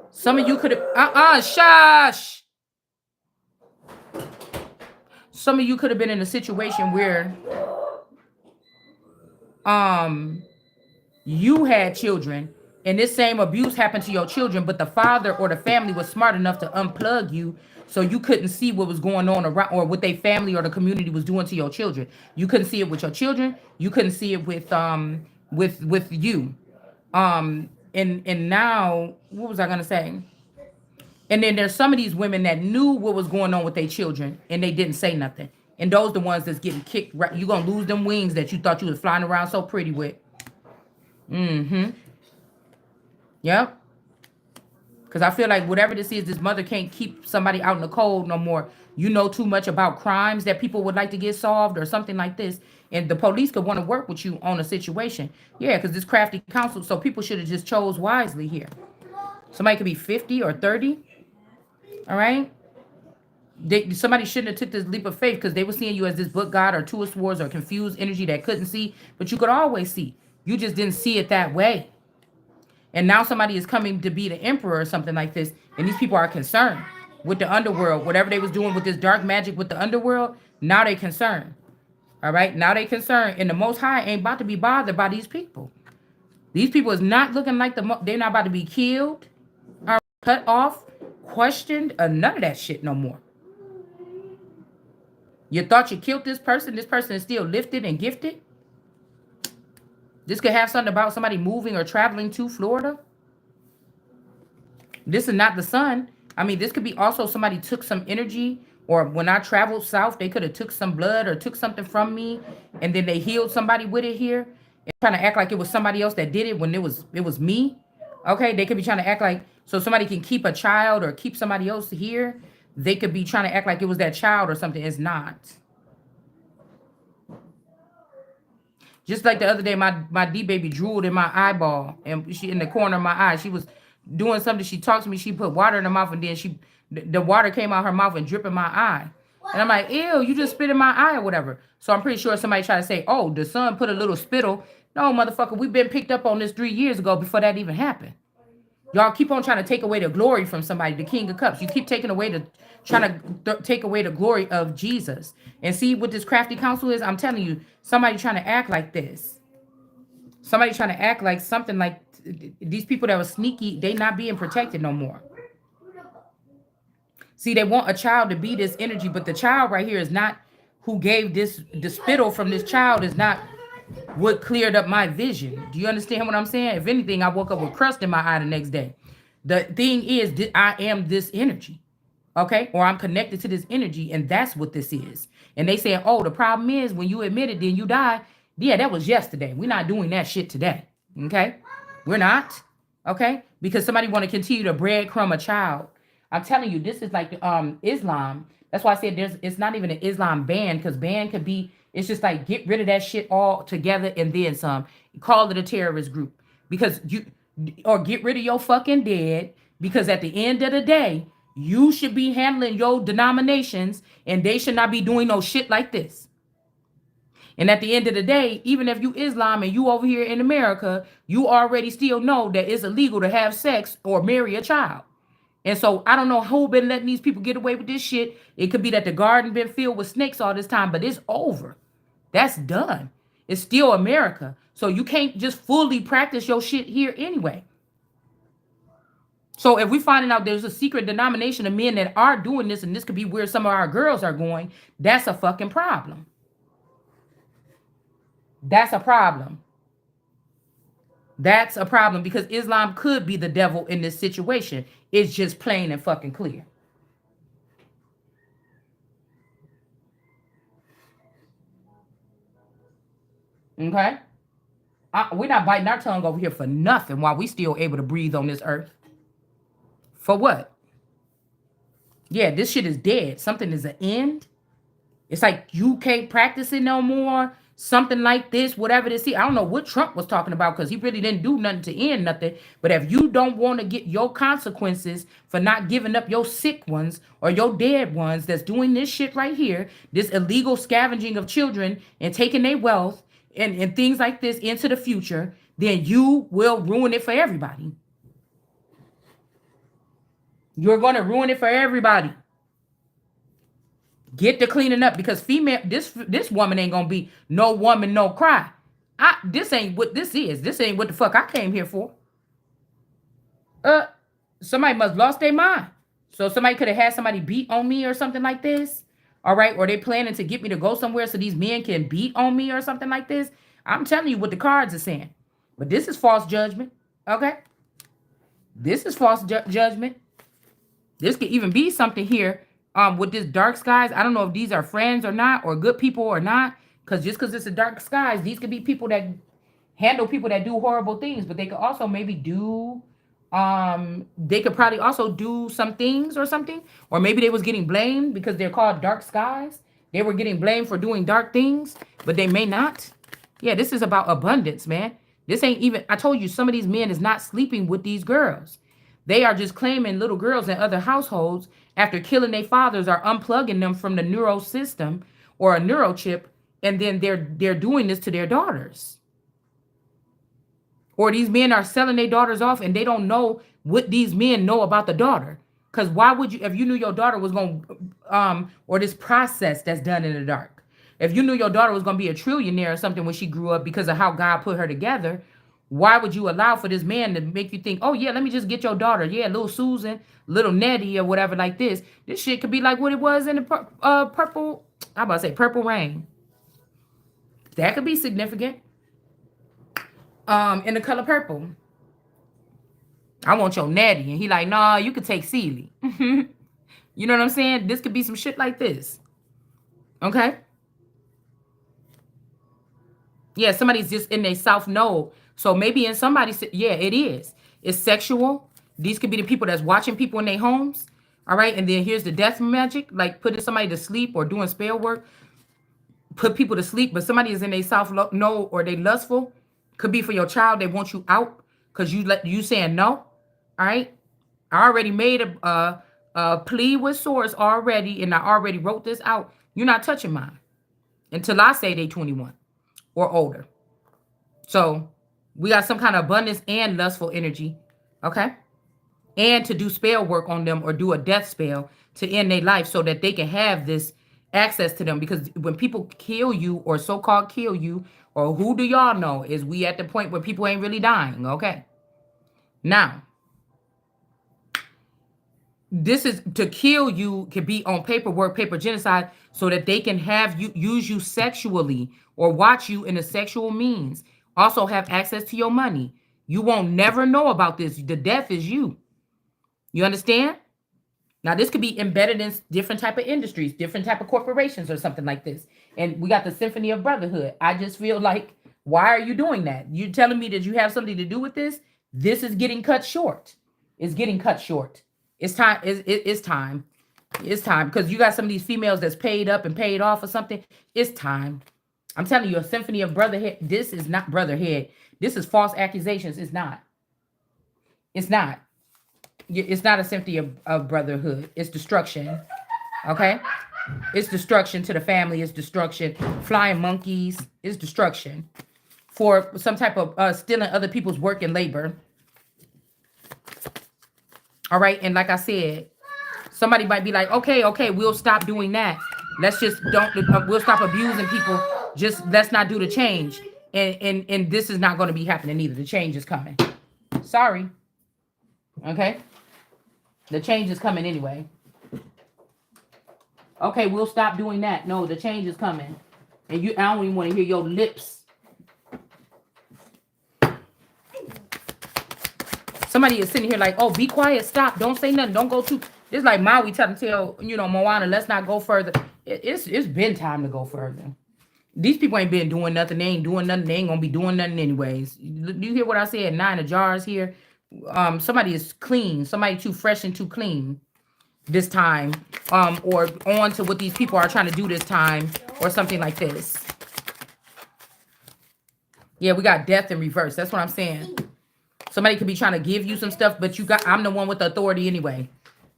A: Some of you could have... shush! some of you could have been in a situation where um you had children and this same abuse happened to your children, but the father or the family was smart enough to unplug you so you couldn't see what was going on around or what their family or the community was doing to your children. You couldn't see it with your children, you couldn't see it with you. And now what was I gonna say? And then there's some of these women that knew what was going on with their children and they didn't say nothing. And those the ones that's getting kicked right. You're gonna lose them wings that you thought you was flying around so pretty with. Mm-hmm. Yep. Because I feel like whatever this is, this mother can't keep somebody out in the cold no more. You know too much about crimes that people would like to get solved or something like this. And the police could want to work with you on a situation. Yeah, because this crafty counsel, so people should have just chose wisely here. Somebody could be 50 or 30. All right. Somebody shouldn't have took this leap of faith because they were seeing you as this book god or two of swords or confused energy that couldn't see, but you could always see. You just didn't see it that way. And now somebody is coming to be the emperor or something like this, and these people are concerned with the underworld, whatever they was doing with this dark magic with the underworld. Now they concerned. All right, now they concerned, and the Most High ain't about to be bothered by these people. These people is not looking like they're not about to be killed, or cut off, questioned, or none of that shit no more. You thought you killed this person. This person is still lifted and gifted. This could have something about somebody moving or traveling to Florida. This is not the sun. I mean, this could be also somebody took some energy, or when I traveled south, they could have took some blood or took something from me, and then they healed somebody with it here, and trying to act like it was somebody else that did it when it was me. Okay, they could be trying to act like so somebody can keep a child or keep somebody else here. They could be trying to act like it was that child or something. It's not. Just like the other day, my D baby drooled in my eyeball, and she in the corner of my eye. She was doing something. She talked to me. She put water in her mouth, and then the water came out her mouth and dripped in my eye. And I'm like, ew, you just spit in my eye or whatever. So I'm pretty sure somebody tried to say, oh, the son put a little spittle. No, motherfucker, we've been picked up on this 3 years ago before that even happened. Y'all keep on trying to take away the glory from somebody, the King of Cups. You keep taking away trying to take away the glory of Jesus. And see what this crafty counsel is? I'm telling you, somebody trying to act like this. Somebody trying to act like something like these people that were sneaky, they not being protected no more. See, they want a child to be this energy, but the child right here is not who gave the spittle from this child is not what cleared up my vision. Do you understand what I'm saying? If anything, I woke up with crust in my eye the next day. The thing is that I am this energy, okay? Or I'm connected to this energy, and that's what this is. And they say, oh, the problem is when you admit it, then you die. Yeah, that was yesterday. We're not doing that shit today, okay? We're not, okay? Because somebody want to continue to breadcrumb a child. I'm telling you, this is like Islam. That's why I said it's not even an Islam ban, because ban could be, it's just like get rid of that shit all together and then some. Call it a terrorist group. Because or get rid of your fucking dead, because at the end of the day, you should be handling your denominations and they should not be doing no shit like this. And at the end of the day, even if you Islam and you over here in America, you already still know that it's illegal to have sex or marry a child. And so I don't know who been letting these people get away with this shit. It could be that the garden been filled with snakes all this time, but it's over. That's done. It's still America. So you can't just fully practice your shit here anyway. So if we finding out there's a secret denomination of men that are doing this, and this could be where some of our girls are going, that's a fucking problem. That's a problem. That's a problem, because Islam could be the devil in this situation. It's just plain and fucking clear. Okay? We're not biting our tongue over here for nothing while we still able to breathe on this earth. For what? Yeah, this shit is dead. Something is an end. It's like you can't practice it no more. Something like this, whatever this is. I don't know what Trump was talking about, because he really didn't do nothing to end nothing. But if you don't want to get your consequences for not giving up your sick ones or your dead ones that's doing this shit right here, this illegal scavenging of children and taking their wealth and things like this into the future, then you will ruin it for everybody. You're going to ruin it for everybody. Get to cleaning up because female, this woman ain't gonna be no woman, no cry. This ain't what this is. This ain't what the fuck I came here for. Uh, Somebody must lost their mind. So somebody could have had somebody beat on me or something like this. All right, or they planning to get me to go somewhere so these men can beat on me or something like this. I'm telling you what the cards are saying. But this is false judgment. Okay, this is false judgment. This could even be something here with this dark skies. I don't know if these are friends or not, or good people or not. Because just because it's a dark skies, these could be people that handle people that do horrible things, but they could also maybe do they could probably also do some things or something, or maybe they was getting blamed because they're called dark skies. They were getting blamed for doing dark things, but they may not. Yeah, this is about abundance, man. This ain't even, I told you, some of these men is not sleeping with these girls. They are just claiming little girls in other households after killing their fathers or unplugging them from the neuro system or a neurochip, and then they're doing this to their daughters. Or these men are selling their daughters off and they don't know what these men know about the daughter. Because why would you, if you knew your daughter was going to, or this process that's done in the dark, if you knew your daughter was going to be a trillionaire or something when she grew up because of how God put her together, why would you allow for this man to make you think, oh, yeah, let me just get your daughter. Yeah, little Susan, little Nettie or whatever like this. This shit could be like what it was in the purple, I'm about to say purple rain. That could be significant. In the color purple. I want your Natty. And he like, nah, you could take Celie. You know what I'm saying? This could be some shit like this. Okay? Yeah, somebody's just in their south node. So maybe in somebody's, yeah, it is. It's sexual. These could be the people that's watching people in their homes. All right? And then here's the death magic, like putting somebody to sleep or doing spell work. Put people to sleep, but somebody is in their south node or they lustful. Could be for your child. They want you out because you saying no. All right. I already made a plea with source already, and I already wrote this out. You're not touching mine until I say they 21 or older. So we got some kind of abundance and lustful energy. Okay. And to do spell work on them or do a death spell to end their life so that they can have this access to them. Because when people kill you or so-called kill you, or who do y'all know, is we at the point where people ain't really dying. Okay. Now, this is to kill you could be on paperwork, paper genocide, so that they can have you use you sexually or watch you in a sexual means. Also have access to your money. You won't never know about this. The death is you. You understand? Now, this could be embedded in different type of industries, different type of corporations or something like this. And we got the Symphony of Brotherhood. I just feel like, why are you doing that? You telling me that you have something to do with this? This is getting cut short. It's getting cut short. It's time. It's time. It's time. Because you got some of these females that's paid up and paid off or something. It's time. I'm telling you, a Symphony of Brotherhood. This is not brotherhood. This is false accusations. It's not. It's not. It's not a symphony of brotherhood. It's destruction. Okay? It's destruction to the family. It's destruction. Flying monkeys. It's destruction. For some type of stealing other people's work and labor. All right? And like I said, somebody might be like, okay, we'll stop doing that. Let's just we'll stop abusing people. Just let's not do the change. And this is not going to be happening either. The change is coming. Sorry. Okay? The change is coming anyway. Okay, we'll stop doing that. No, the change is coming. And I don't even want to hear your lips. Somebody is sitting here like, oh, be quiet, stop, don't say nothing, don't go too. It's like Maui trying to tell, Moana, let's not go further. It's been time to go further. These people ain't been doing nothing. They ain't doing nothing. They ain't gonna be doing nothing anyways. Do you hear what I said? 9 of jars here. Somebody is clean. Somebody too fresh and too clean this time. Or on to what these people are trying to do this time, or something like this. Yeah, we got death in reverse. That's what I'm saying. Somebody could be trying to give you some stuff, but I'm the one with the authority anyway.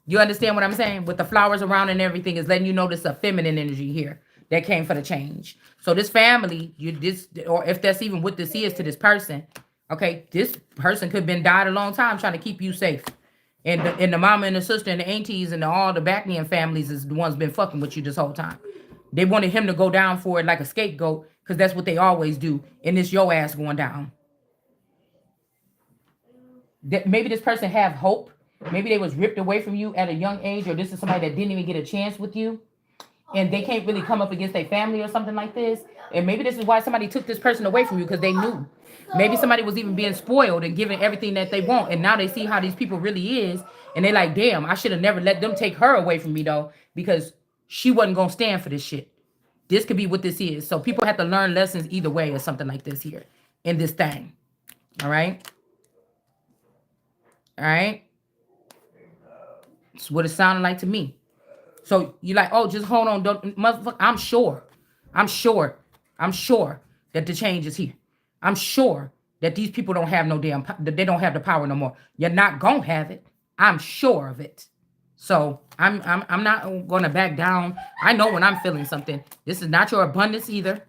A: You understand what I'm saying? With the flowers around and everything is letting you know this a feminine energy here that came for the change. So this family, or if that's even what this is to this person, okay, this person could have been died a long time trying to keep you safe. And the mama and the sister and the aunties and all the back end families is the ones been fucking with you this whole time. They wanted him to go down for it like a scapegoat because that's what they always do. And it's your ass going down. That maybe this person have hope. Maybe they was ripped away from you at a young age, or this is somebody that didn't even get a chance with you, and they can't really come up against their family or something like this. And maybe this is why somebody took this person away from you because they knew. Maybe somebody was even being spoiled and given everything that they want, and now they see how these people really is, and they like, damn, I should have never let them take her away from me though, because she wasn't gonna stand for this shit. This could be what this is. So people have to learn lessons either way or something like this here in this thing. All right. All right. It's what it sounded like to me. So you're like, oh, just hold on. Don't, motherfucker. I'm sure that the change is here. I'm sure that these people don't have no damn, that they don't have the power no more. You're not going to have it. I'm sure of it. So I'm not going to back down. I know when I'm feeling something. This is not your abundance either.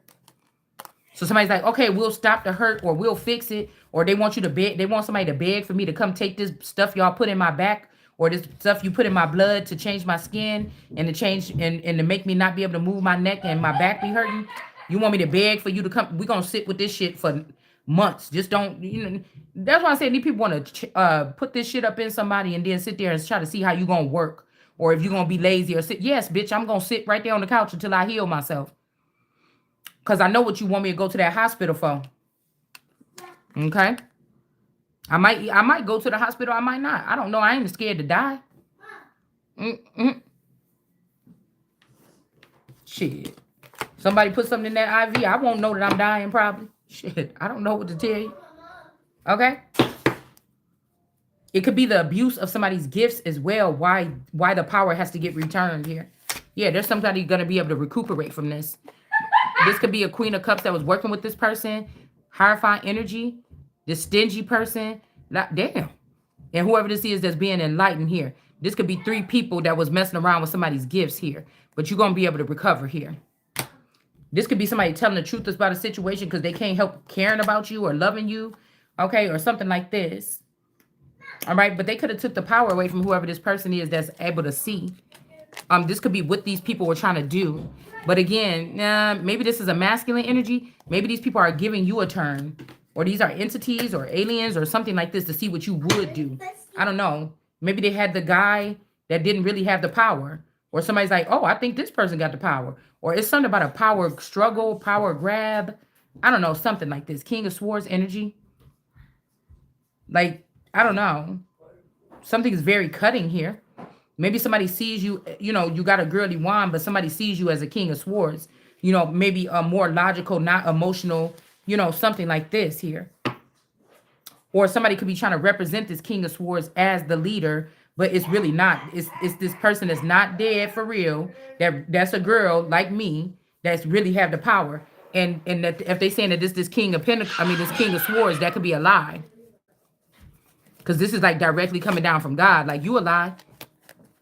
A: So somebody's like, okay, we'll stop the hurt, or we'll fix it. Or they want you to beg. They want somebody to beg for me to come take this stuff y'all put in my back, or this stuff you put in my blood to change my skin and to change and to make me not be able to move my neck and my back be hurting. You want me to beg for you to come? We're going to sit with this shit for months. Just don't, that's why I say these people want to put this shit up in somebody and then sit there and try to see how you going to work, or if you're going to be lazy or sit. Yes, bitch, I'm going to sit right there on the couch until I heal myself. Because I know what you want me to go to that hospital for. Okay? I might go to the hospital. I might not. I don't know. I ain't scared to die. Shit. Somebody put something in that IV. I won't know that I'm dying probably. Shit. I don't know what to tell you. Okay? It could be the abuse of somebody's gifts as well. Why the power has to get returned here. Yeah, there's somebody going to be able to recuperate from this. This could be a Queen of Cups that was working with this person. Hierophant energy. This stingy person. Damn. And whoever this is that's being enlightened here. This could be 3 people that was messing around with somebody's gifts here. But you're going to be able to recover here. This could be somebody telling the truth about a situation because they can't help caring about you or loving you. Okay, or something like this. All right, but they could have took the power away from whoever this person is that's able to see. This could be what these people were trying to do. But again, maybe this is a masculine energy. Maybe these people are giving you a turn. Or these are entities or aliens or something like this to see what you would do. I don't know. Maybe they had the guy that didn't really have the power. Or somebody's like, oh, I think this person got the power. Or it's something about a power struggle, power grab. I don't know, something like this. King of Swords energy. Like, I don't know. Something is very cutting here. Maybe somebody sees you, you got a girly wand, but somebody sees you as a King of Swords. Maybe a more logical, not emotional, something like this here. Or somebody could be trying to represent this King of Swords as the leader, but it's really not. It's this person that's not dead for real. That's a girl like me that's really have the power. And that if they saying that this King of Pentacles, this King of Swords, that could be a lie. Because this is like directly coming down from God. Like, you a lie.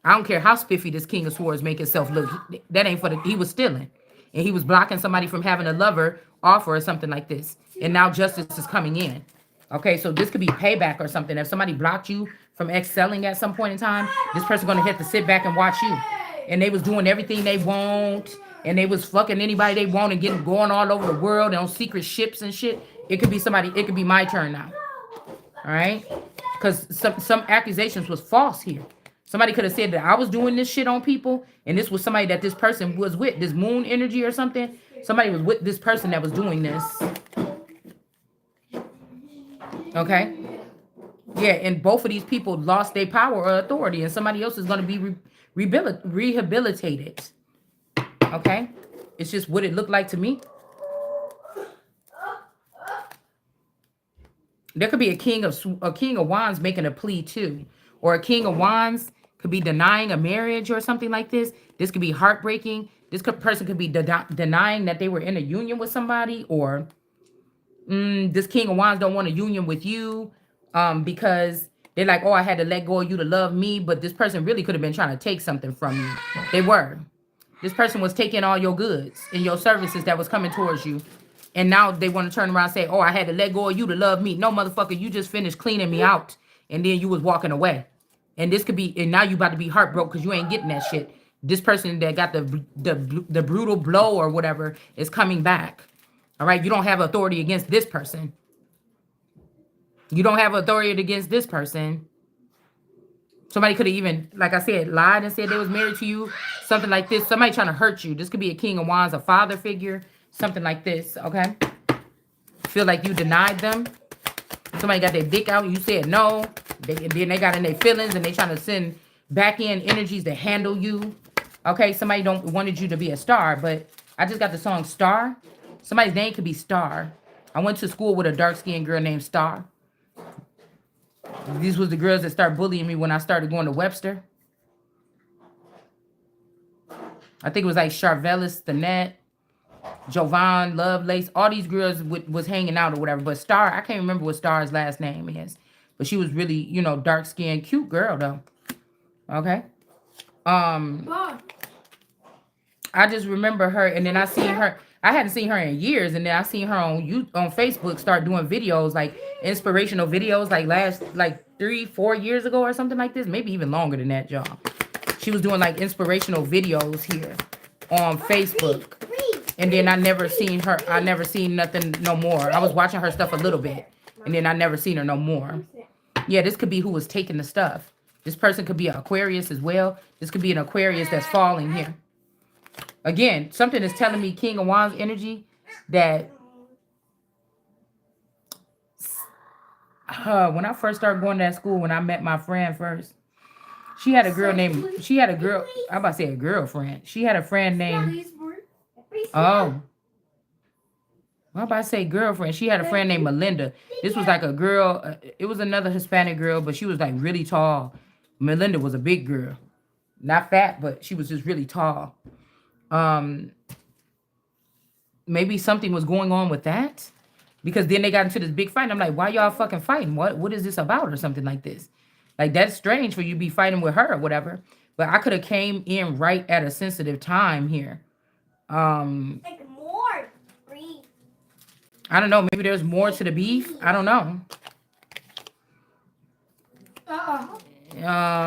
A: I don't care how spiffy this King of Swords make himself look. That ain't he was stealing. And he was blocking somebody from having a lover offer or something like this. And now justice is coming in. Okay, so this could be payback or something. If somebody blocked you from excelling at some point in time, this person's going to have to sit back and watch you. And they was doing everything they want. And they was fucking anybody they want and going all over the world and on secret ships and shit. It could be somebody. It could be my turn now. All right? Because some accusations was false here. Somebody could have said that I was doing this shit on people, and this was somebody that this person was with, this moon energy or something. Somebody was with this person that was doing this. Okay? Yeah, and both of these people lost their power or authority, and somebody else is going to be rehabilitated. Okay? It's just what it looked like to me. There could be a king of wands making a plea too, or a king of wands could be denying a marriage or something like this. This could be heartbreaking. This person could be denying that they were in a union with somebody, or this king of wands don't want a union with you because they're like, oh, I had to let go of you to love me, but this person really could have been trying to take something from you. They were. This person was taking all your goods and your services that was coming towards you. And now they want to turn around and say, oh, I had to let go of you to love me. No, motherfucker, you just finished cleaning me out. And then you was walking away. And this could be, and now you about to be heartbroken because you ain't getting that shit. This person that got the brutal blow or whatever is coming back. All right, you don't have authority against this person. You don't have authority against this person. Somebody could have even, like I said, lied and said they was married to you. Something like this. Somebody trying to hurt you. This could be a King of Wands, a father figure. Something like this, okay? Feel like you denied them. Somebody got their dick out and you said no. And then they got in their feelings and they trying to send back in energies to handle you. Okay, somebody don't wanted you to be a star, but I just got the song Star. Somebody's name could be Star. I went to school with a dark-skinned girl named Star. These was the girls that started bullying me when I started going to Webster. I think it was like Charvelis, Thanet, Jovan, Lovelace. All these girls was hanging out or whatever. But Star, I can't remember what Star's last name is. But she was really, you know, dark-skinned, cute girl, though. Okay? I just remember her, and then I seen her. I hadn't seen her in years, and then I seen her on Facebook start doing videos, like inspirational videos, like 3-4 years ago or something like this, maybe even longer than that, y'all. She was doing like inspirational videos here on Facebook, and then I never seen her. I never seen nothing no more. I was watching her stuff a little bit, and then I never seen her no more. Yeah, this could be who was taking the stuff. This person could be an Aquarius as well. This could be an Aquarius that's falling here. Again, something is telling me King of Wands energy that when I first started going to that school, when I met my friend first, she had a girl, I'm about to say a girlfriend. She had a friend named, I'm about to say girlfriend. She had a friend named Melinda. This was like a girl, it was another Hispanic girl, but she was like really tall. Melinda was a big girl. Not fat, but she was just really tall. Maybe something was going on with that, because then they got into this big fight. And I'm like, why y'all fucking fighting? What is this about, or something like this? Like, that's strange for you to be fighting with her or whatever. But I could have came in right at a sensitive time here.
B: Like more.
A: I don't know. Maybe there's more to the beef. I don't know.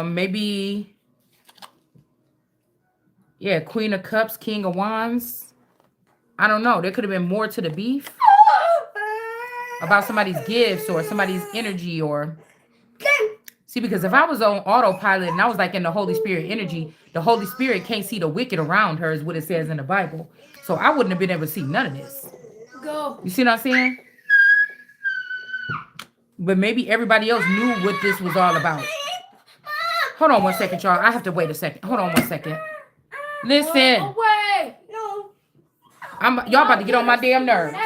A: Maybe. Yeah, Queen of Cups, King of Wands. I don't know. There could have been more to the beef about somebody's gifts or somebody's energy, or see, because if I was on autopilot and I was like in the Holy Spirit energy, the Holy Spirit can't see the wicked around her, is what it says in the Bible. So I wouldn't have been able to see none of this.
B: Go.
A: You see what I'm saying? But maybe everybody else knew what this was all about. Hold on 1 second, y'all. I have to wait a second. Hold on 1 second. Listen.
B: Away. No.
A: Y'all about to get on my damn nerves.